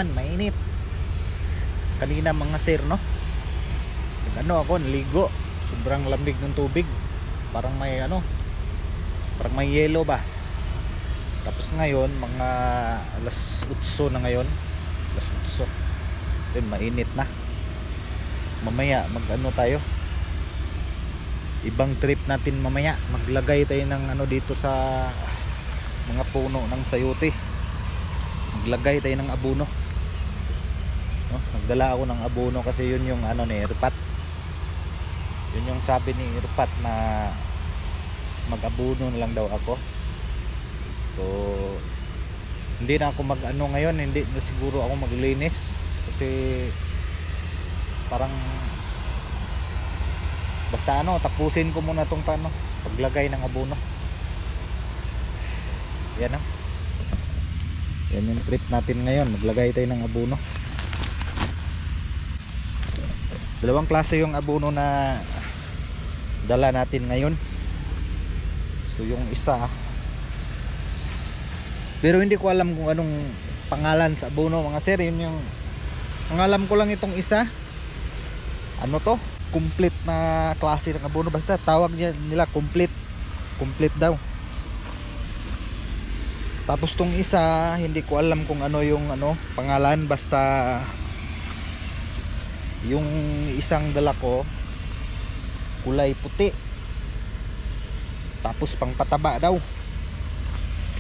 naman, mainit. Kanina mga sir, no? Ano ako, naligo. Sobrang lamig ng tubig. Parang may ano, parang may yelo ba. Tapos ngayon, mga alas 8 na ngayon. Alas 8. Yun, mainit na. Mamaya, mag ano tayo. Ibang trip natin mamaya. Maglagay tayo ng ano dito sa mga puno ng sayote. Maglagay tayo ng abono, no? Nagdala ako ng abono kasi yun yung ano ni Irpat. Yun yung sabi ni Irpat na mag-abono na lang daw ako. So hindi na ako mag ano ngayon, hindi na siguro ako maglinis kasi parang basta ano, tapusin ko muna tong paano paglagay ng abono. Yan, no? Yan yung trip natin ngayon, maglagay tayo ng abono. Dalawang klase yung abono na dala natin ngayon. So yung isa, pero hindi ko alam kung anong pangalan sa abono mga sir. Yun yung ang alam ko lang, itong isa ano to, complete na klase ng abono. Basta tawag nila complete daw. Tapos tong isa, hindi ko alam kung ano yung ano pangalan. Basta yung isang dala ko kulay puti, tapos pangpataba daw,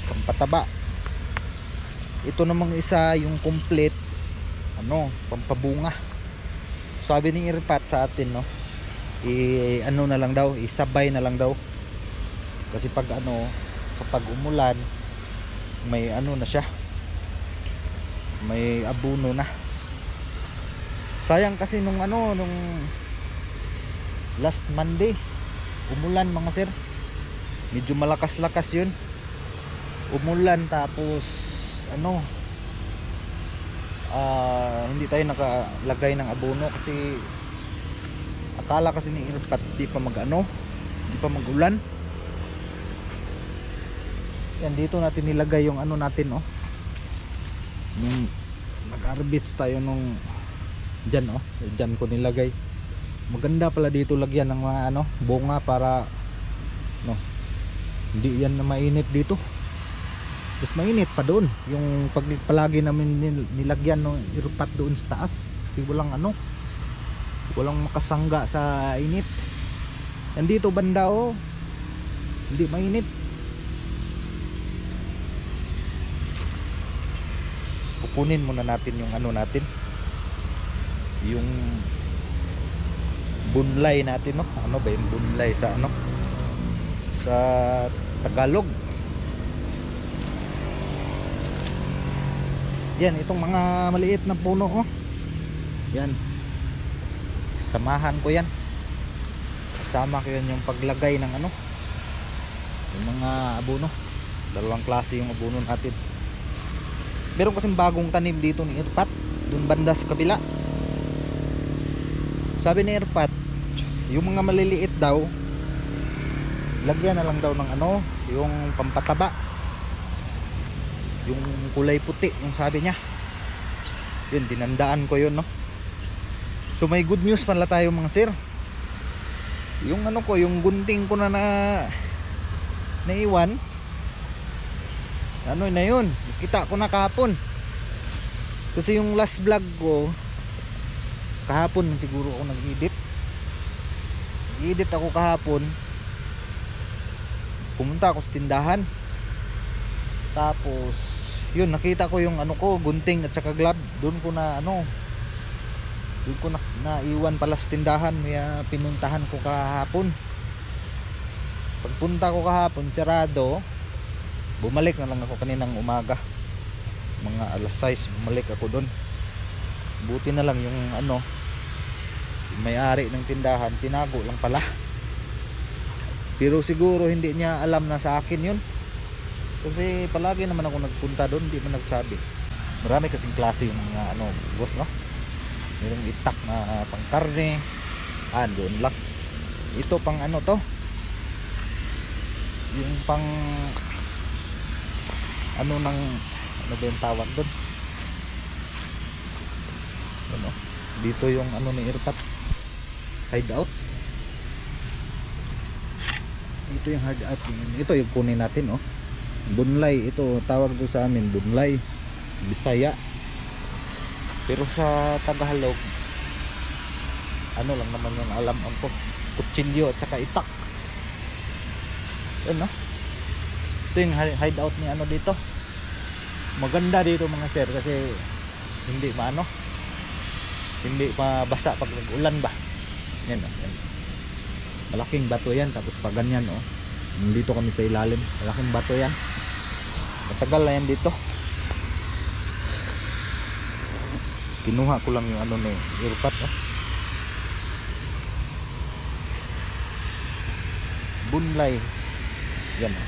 pangpataba. Ito namang isa yung complete ano, pampabunga. Sabi ni Irpat sa atin, no, ano na lang daw, isabay na lang daw. Kasi pag ano, kapag umulan, may ano na siya, may abono na. Sayang kasi nung ano, nung last Monday umulan mga sir. Medyo malakas-lakas yun, umulan. Tapos ano, hindi tayo nakalagay ng abono kasi akala kasi ni Irpat di pa mag ano, di pa magulan. Yan, dito natin nilagay yung ano natin, oh. Yung nag-harvest tayo nung dyan, oh. Dyan ko nilagay. Maganda pala dito lagyan ng mga ano, bunga para no, hindi yan na mainit dito. Mas mainit pa doon yung pag palagi namin nilagyan ng Irpat doon sa taas kasi walang ano, walang makasangga sa init. Yan dito banda, oh, hindi mainit. Kukunin muna natin yung ano natin, yung bunlay natin, no? Ano ba yung bunlay sa ano, sa Tagalog? Yan, itong mga maliit na puno, oh. Yan, samahan ko yan, kasama ko yan yung paglagay ng ano, yung mga abono. Dalawang klase yung abono natin. Meron kasing bagong tanim dito ni Irpat dun banda sa kabila. Sabi ni Irpat, yung mga maliliit daw lagyan na lang daw ng ano, yung pampataba, yung kulay puti, yung sabi niya. Yun, dinandaan ko yun, no. So may good news pala tayo mga sir. Yung ano ko, yung gunting ko na naiwan, ano na yun, nakita ko na kahapon. Kasi yung last vlog ko kahapon siguro ako nag-edit ako kahapon. Pumunta ako sa tindahan, tapos yun, nakita ko yung ano ko, gunting at saka glove. Doon ko na ano, doon ko na naiwan pala sa tindahan. Kaya pinuntahan ko kahapon. Pagpunta ko kahapon, sarado. Bumalik na lang ako kaninang umaga, mga alas 6, bumalik ako doon. Buti na lang yung ano, yung may-ari ng tindahan, tinago lang pala. Pero siguro hindi niya alam na sa akin yun, kasi palagi naman ako nagpunta doon, hindi man nagsabi. Marami kasing klase yung mga ano, boss, no. Mayroong itak na pangkarne, doon lang. Ito pang ano to, yung pang ano ng, ano ba yung tawag doon, ano, dito yung ano ni Irpat, hideout. Ito yung hideout, ito yung kunin natin, oh. Bunlay, ito tawag to sa amin, bunlay, Bisaya. Pero sa Tagalog, ano lang naman yung alam ko, kutsilyo at saka itak. Ano? Ito yung hideout ni ano dito. Maganda dito mga sir kasi hindi maano, hindi mabasa pag nag-ulan ba. Yan, oh, yan. Malaking bato yan, tapos pag ganyan, oh. Dito kami sa ilalim, malaking bato yan. Matagal na yan dito. Kinuha ko lang yung ano ni Irpat, oh. Bunlay. Yan, oh.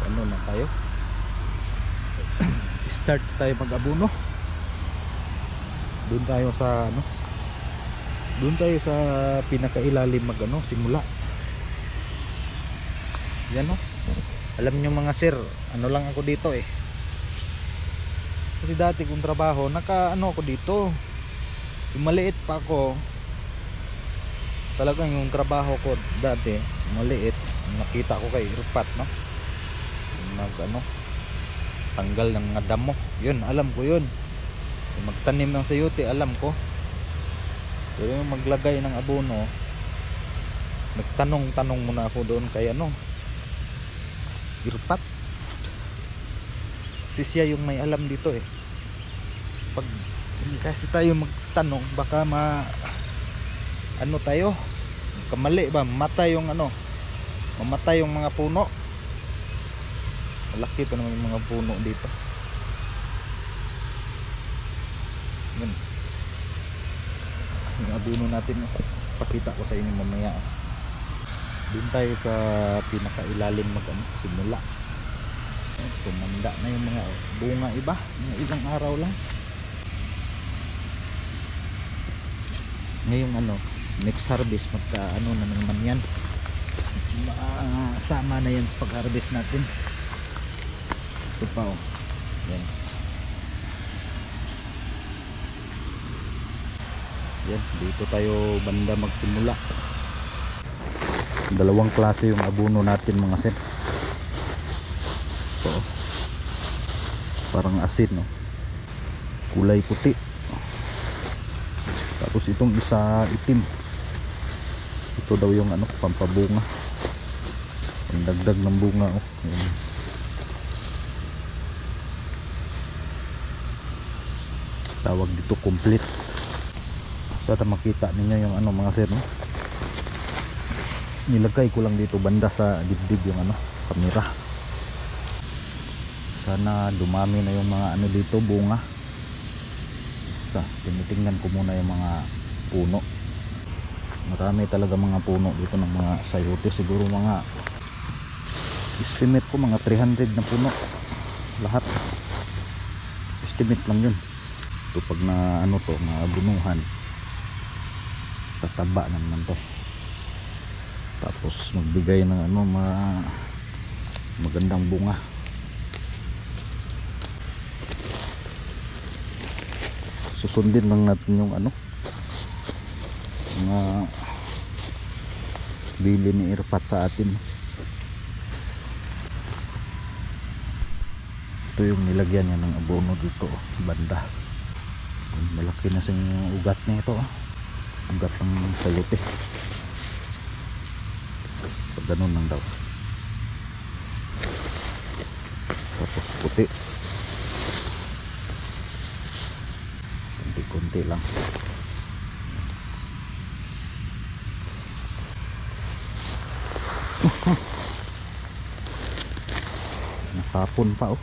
Ano na tayo? Start tayo mag-abono. Doon tayo sa ano? Doon tayo sa pinakailalim mag-ano, simula. Yan, oh. Alam nyo mga sir, ano lang ako dito eh. Kasi dati kong trabaho, naka-ano ako dito. Yung maliit pa ako, talagang yung trabaho ko dati, maliit. Nakita ko kay Irpat, no? Ano, tanggal ng damo. Yun, alam ko yun. Yung magtanim ng sayote, alam ko. Pero yung maglagay ng abono, nagtanong-tanong muna ako doon kay ano, Irpat. Kasi siya yung may alam dito eh. Pag hindi kasi tayo magtanong, baka ano tayo, kamali ba, mamatay yung ano, mamatay yung mga puno. Malaki pa naman yung mga puno dito. Yan. Yung abono natin, pakita ko sa inyo mamaya. Doon tayo sa pinakailalim simula. Tumanda na yung mga bunga iba, mga ilang araw lang. Ngayong ano, next harvest magka ano na naman yan, sama na yan sa pag harvest natin. Ito pa, oh. Yan. Yan, dito tayo banda magsimula. Dalawang klase yung abono natin mga sir. Ito, oh. Parang asin, no? Kulay puti. Tapos itong isa itim. Ito daw yung ano, pampabunga. Pangdagdag ng bunga, oh. Yan. Tawag dito complete. Sana makita ninyo yung ano mga sir, no? Nilagay ko lang dito banda sa dibdib yung ano, kamera. Sana dumami na yung mga ano dito, bunga. Tinitingnan ko muna yung mga puno. Marami talaga mga puno dito ng mga sayote. Siguro mga estimate ko mga 300 na puno lahat. Estimate lang yun. Ito pag na ano to, mabunuhan, tataba naman to. Tapos magbigay ng ano, magandang bunga. Susundin lang natin yung ano, mga bili ni Irpat sa atin. Ito yung nilagyan niya ng abono dito, banda. Malaki na sa ugat niya ito, ugat ng sayote. Pag ganun lang daw. Tapos puti, konti lang. Natapon pa, oh.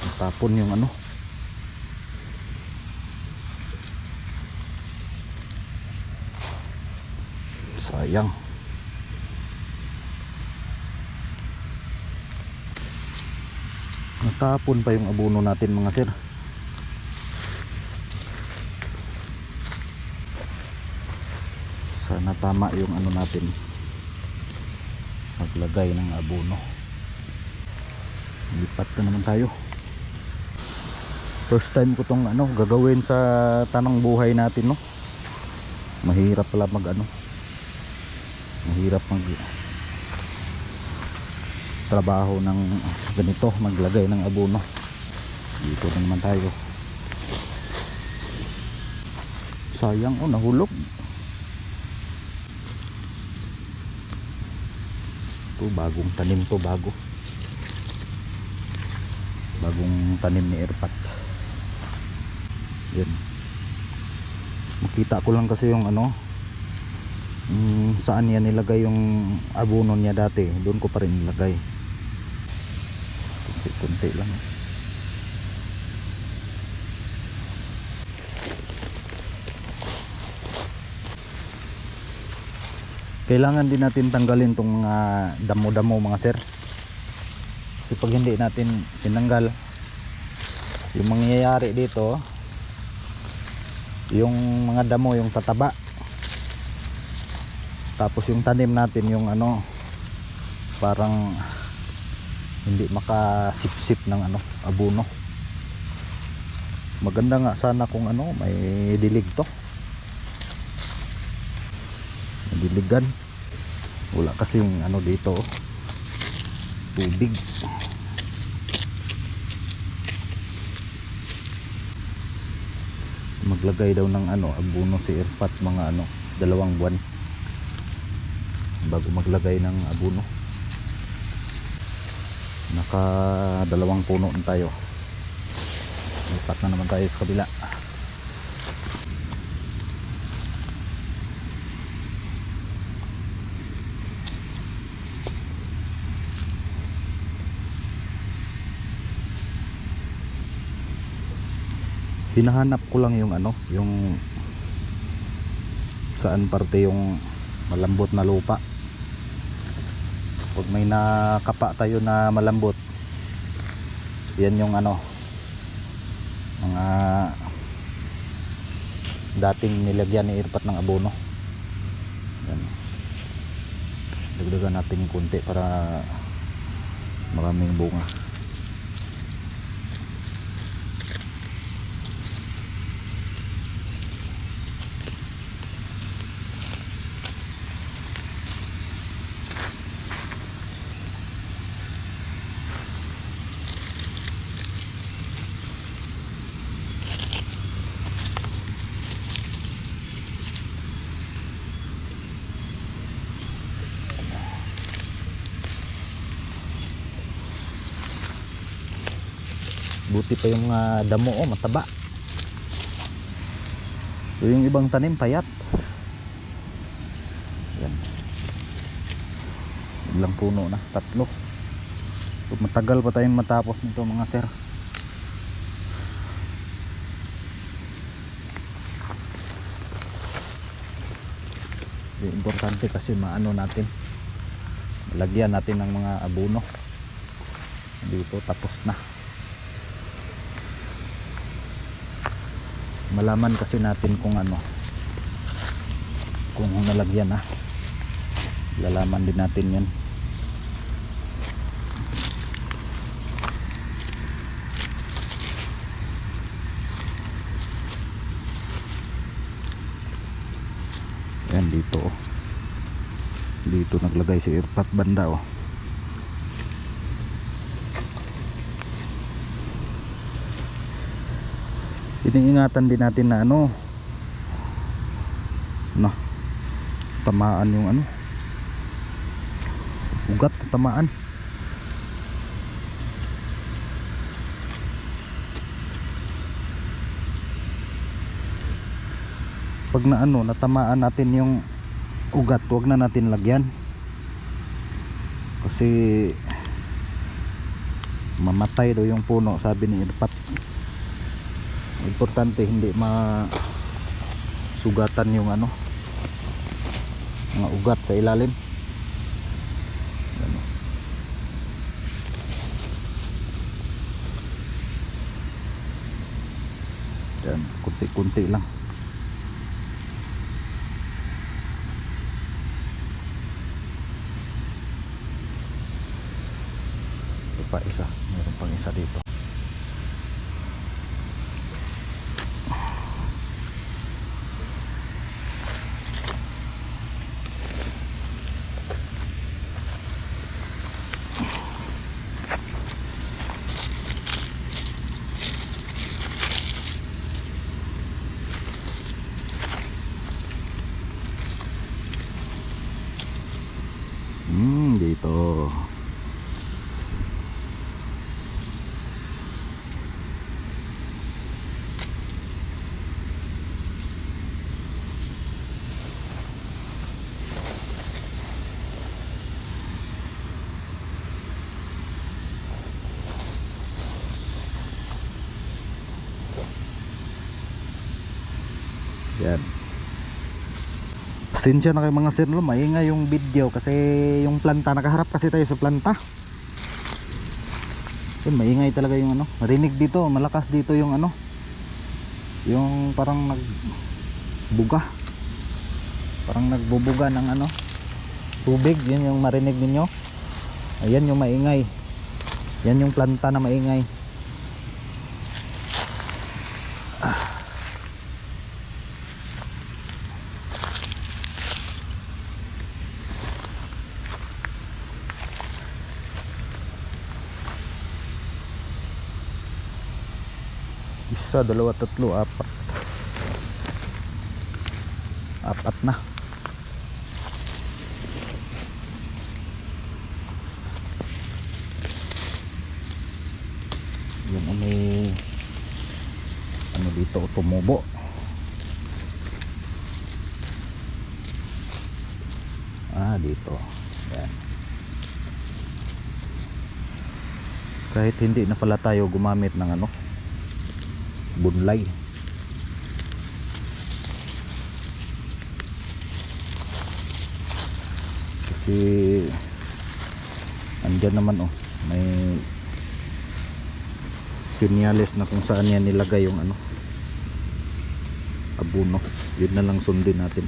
Natapon yung ano, sayang. Natapon pa yung abono natin mga sir. Sana tama yung ano natin, maglagay ng abono. Lipat na naman tayo. First time ko tong gagawin sa tanang buhay natin, no. Mahirap pala mahirap mag trabaho ng ganito, maglagay ng abono. Dito na naman tayo. Sayang, nahulog. Ito bagong tanim to, bagong tanim ni Erpat. Yan. Makita ko lang kasi yung saan niya nilagay yung abono niya dati. Doon ko pa rin nilagay. Kunti lang. Kailangan din natin tanggalin tong mga damo-damo, mga sir. Kasi pag hindi natin tinanggal, yung mangyayari dito, yung mga damo yung tataba, tapos yung tanim natin yung parang hindi makasipsip ng abono. Maganda nga sana kung may dilig to, diligan. Wala kasing dito, tubig. Maglagay daw ng abono si Erpat mga 2 buwan bago maglagay ng abono. Naka 2 puno na tayo. Lipat na naman tayo sa kabila. Hinahanap ko lang yung yung saan parte yung malambot na lupa. Pag may nakapa tayo na malambot, yan yung mga dating nilagyan ni Erpat ng abono. Yan. Dagdagan natin konti para maraming bunga. Buti pa yung damo, mataba. So, yung ibang tanim payat. Yan. Ilang puno na, 3. So, matagal pa tayong matapos nito, mga sir. Importante kasi natin, lagyan natin ng mga abono dito. Tapos na. Malaman kasi natin kung kung nalagyan na, lalaman din natin yan. Yan dito, dito naglagay si Erpat banda. Iniingatan din natin na tamaan yung ugat, tamaan. Pag natamaan natin yung ugat, huwag na natin lagyan kasi mamatay daw yung puno, sabi ni Erpat. Importante hindi masugatan yung mga ugat sa ilalim. Yan, kunti-kunti lang. pa isa, meron pang isa dito. Dito. Yan. Pasensya na kayo mga sir, no? Maingay yung video kasi yung planta, nakaharap kasi tayo sa planta. Yun, maingay talaga yung ano, marinig dito, malakas dito yung ano, yung parang nagbuga, parang nagbubuga ng ano, tubig. Yun yung marinig ninyo. Ayan yung maingay, yan yung planta na maingay. Isa, dalawa, tatlo, apat. Apat na. Yung may ano dito, tumubo. Dito. Yan. Kahit hindi na pala tayo gumamit ng ano, bunlay. Kasi andyan naman may sinyales na kung saan yan nilagay yung ano, abono. Yun na lang sundin natin.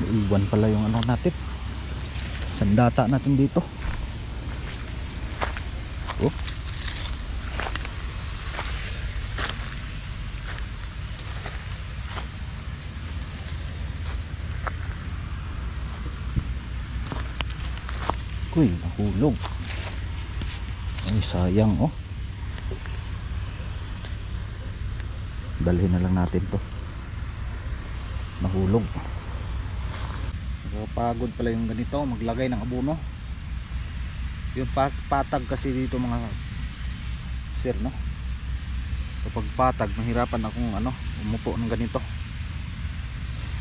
Iwan pala yung ano natin, sandata natin dito. Uy, nahulog. Ay, sayang dalhin na lang natin to, nahulog. Pagod pala yung ganito, maglagay ng abono. Yung patag kasi dito mga sir, no? Kapag patag, mahirapan akong ano, umupo ng ganito.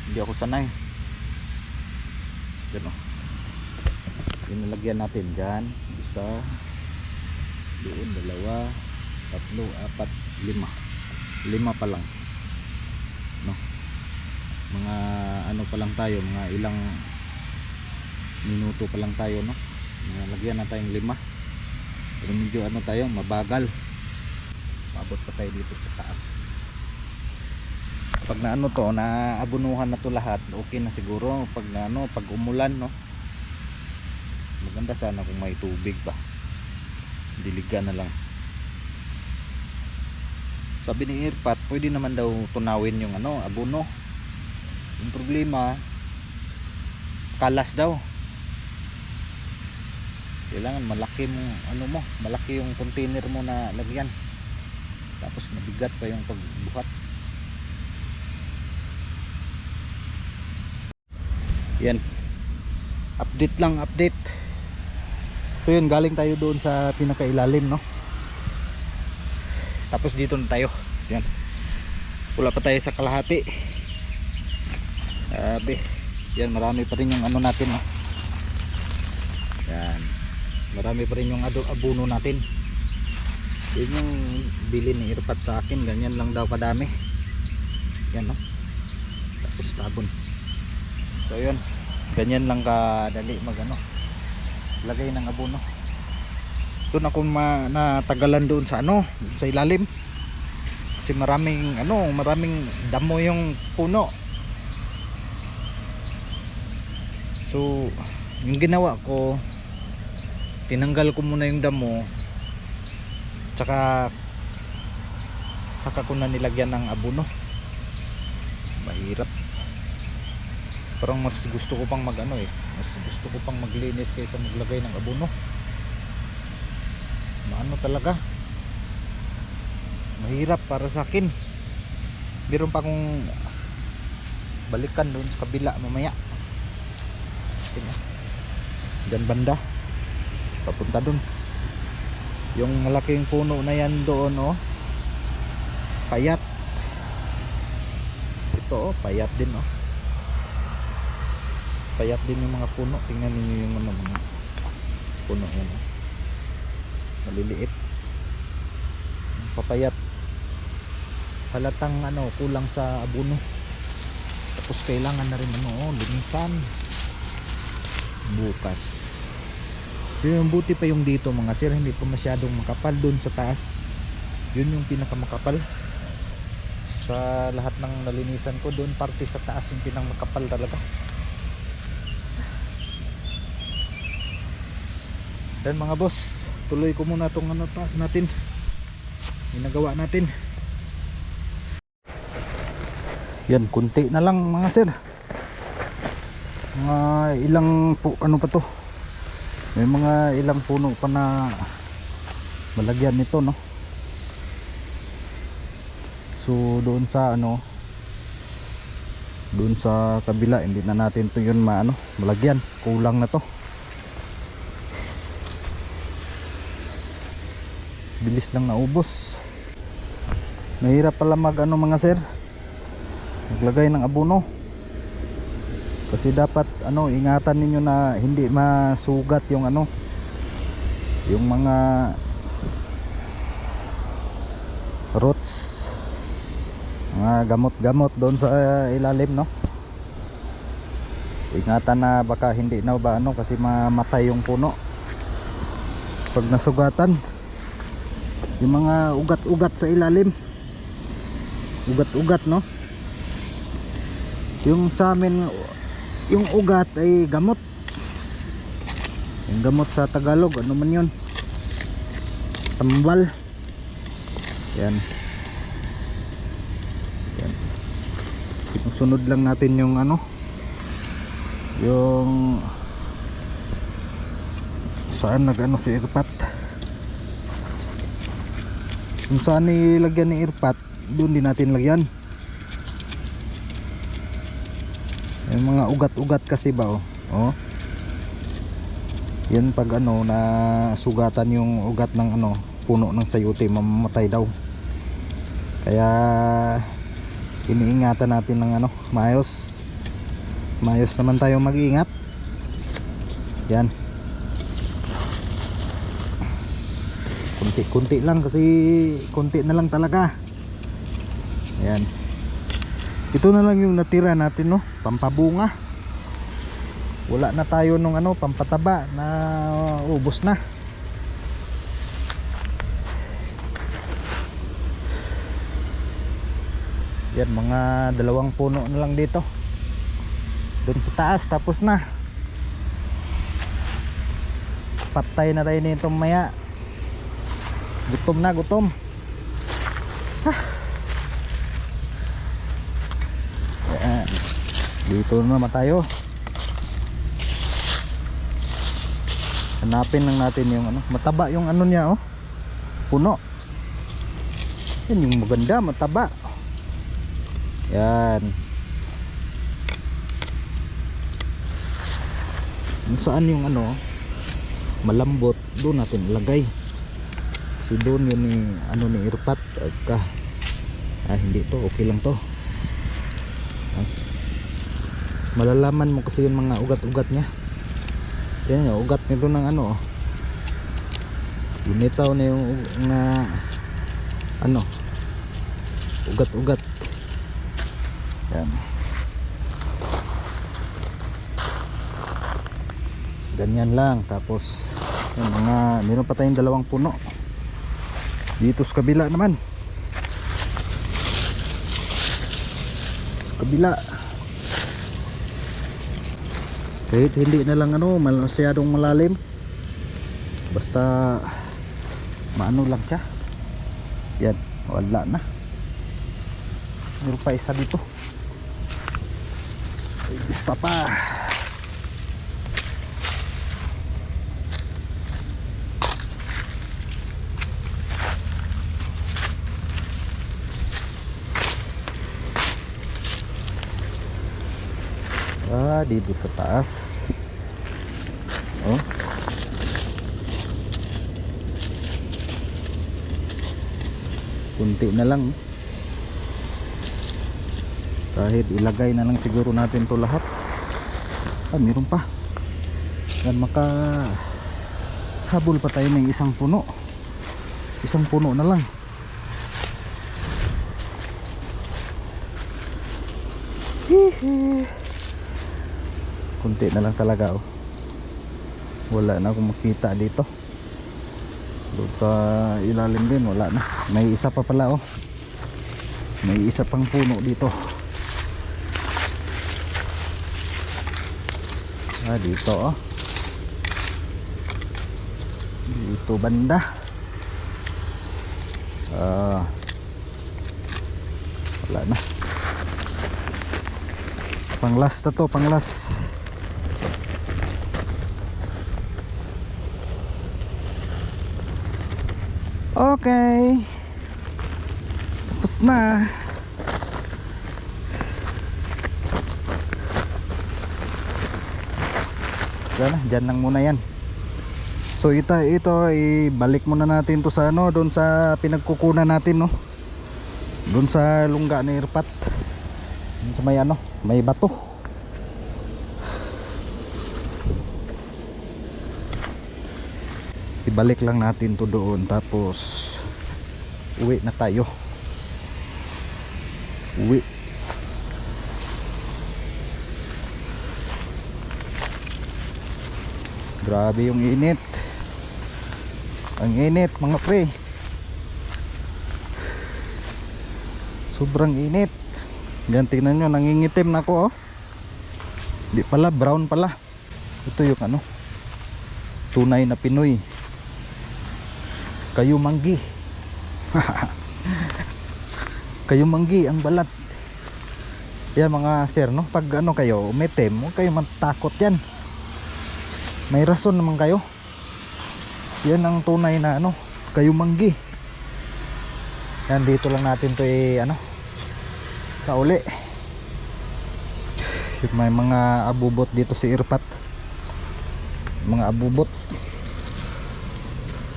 Hindi ako sanay. Yan yung nalagyan natin dyan, isa, doon, dalawa, tatlo, apat, lima pa lang, no? Mga ano pa lang tayo, mga ilang minuto pa lang tayo, no? Nalagyan na tayong 5. Pero medyo ano tayo, mabagal. Paabot pa tayo dito sa taas. Pag na ano to, naabunuhan na to lahat, okay na siguro. Pag na ano, pag umulan, no? Maganda sana kung may tubig pa, diligan na lang. Sabi ni Irpat, pwede naman daw tunawin yung ano, abono. Yung problema, kalas daw. Kailangan malaki mo, ano mo, malaki yung container mo na lagyan. Tapos mabigat pa yung pagbuhat. Yan. Update lang, update. So yun, galing tayo doon sa pinakailalim, no? Tapos dito na tayo. Yan. Wala pa tayo sa kalahati. Yan, marami pa rin yung ano natin, no? Yan. Marami pa rin yung abono natin. Yun yung bili ni Irpat sa akin. Ganyan lang daw kadami. Yan, no? Tapos tabon. So yun, ganyan lang kadali mag ano, lagay ng abono. Doon ako natagalan doon sa ano, sa ilalim. Kasi maraming ano, maraming damo yung puno. So yung ginawa ko, tinanggal ko muna yung damo, tsaka ko na nilagyan ng abono. Mahirap. Parang mas gusto ko pang mag ano mas gusto ko pang maglinis kaysa maglagay ng abono. Maano talaga, mahirap para sa akin. Meron pa akong balikan doon sa kabila mamaya. Diyan banda, papunta doon. Yung malaking puno na yan doon, oh, payat. Ito, oh, payat din, oh. Payat din yung mga puno. Tingnan niyo yung ano, mga puno yan, oh. Maliliit, papayat. Halatang ano, kulang sa abono. Tapos kailangan na rin ano, linisan bukas. Yung buti pa yung dito mga sir, hindi pa masyadong makapal. Doon sa taas, yun yung pinakamakapal sa lahat ng nalinisan ko. Doon parte sa taas yung pinakamakapal talaga. Dan mga boss, tuloy ko muna itong ano natin, ginagawa natin. Yan, kunti na lang mga sir. Mga ilang ano pa to, may mga ilang puno pa na malagyan nito, no? So doon sa ano, doon sa kabila hindi na natin to yun malagyan, kulang na to. Bilis lang naubos. Mahirap pala mag ano mga sir, maglagay ng abono. Kasi dapat ano, ingatan ninyo na hindi masugat yung ano, yung mga roots, mga gamot-gamot doon sa ilalim, no? Ingatan na baka hindi na ba ano, kasi mamatay yung puno pag nasugatan. Yung mga ugat-ugat sa ilalim, ugat-ugat, no? Yung sa amin, yung ugat ay gamot. Yung gamot sa Tagalog, ano man yun, tambal. Yan. Yan. Sunod lang natin yung ano, yung saan nag-ano si Irpat. Kung saan nilagyan ni Irpat, doon din natin lagyan. Yung mga ugat-ugat kasi ba, oh. Oh. Yan pag ano, na sugatan yung ugat ng ano, puno ng sayote, mamamatay daw. Kaya iniingatan natin ng ano, maayos. Maayos naman tayo mag-iingat. Yan. Kunti-kunti lang, kasi kunti na lang talaga. Yan. Ito na lang yung natira natin, no, pampabunga. Wala na tayo nung ano, pampataba, na ubos na. Yan, mga 2 puno na lang dito. Doon sa taas, tapos na. Patay na tayo nito maya. Gutom na, gutom. Yan. Dito na naman tayo. Hanapin lang natin yung ano, mataba yung ano niya, oh, puno. Yan yung maganda, mataba. Yan. Saan yung ano, malambot, doon natin ilagay. Kasi doon yun ni ano ni Irpat. Hindi to, okay lang to. Malalaman mo kasi yung mga ugat-ugat nya. Yan yung ugat nito ng ano. Binitaw na yung ano, ugat-ugat. Yan. Ganyan lang. Tapos yung meron pa tayong 2 puno dito sa kabila naman. Sa kabila, kahit hindi na lang ano, masyadong malalim, basta maano lang siya. Yan, wala na. Meron pa isa dito. Isa pa. Dito sa taas. Oh. Kunti na lang. Kahit ilagay na lang siguro natin to lahat. Meron pa. Yan, habol pa tayo ng isang puno. Isang puno na lang. Hihi. Kunti na lang talaga, oh. Wala na akong makita dito. Doon sa ilalim din wala na. May isa pa pala, oh. May isa pang puno dito. Dito, oh. Dito banda. Wala na. Pang last na to, pang last. Okay, tapos na. Diyan lang muna yan. So ito ibalik muna natin to sa ano, doon sa pinagkukunan natin, no. Doon sa lungga ni Irpat. Doon sa may ano, may bato. Ibalik lang natin to doon, tapos uwi na tayo. Uwi. Grabe yung init. Ang init mga pre. Sobrang init. Yan, tingnan nyo, nangingitim na ako, oh. Hindi pala, brown pala. Ito yung ano, tunay na Pinoy. Kayo manggi. Kayo manggi ang balat. Yan mga sir, no, pag ano kayo umitim, huwag kayo matakot yan. May rason naman kayo. Yan ang tunay na ano, kayo manggi. Yan, dito lang natin to ano, sa uli. May mga abubot dito si Irpat. Mga abubot.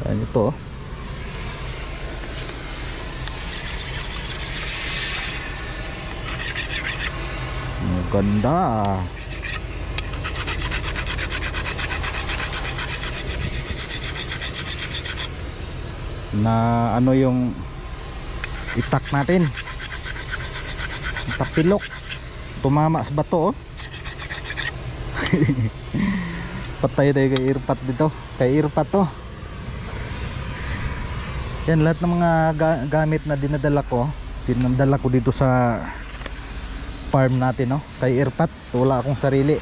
Yan ito, oh. Ganda. Na ano yung itak natin, tapilok, tumama sa bato, oh. Patay tayo kay Irpat dito. Kay Irpat to. Yan lahat ng mga gamit na dinadala ko dito sa farm natin, no, kay Irpat. Wala akong sarili.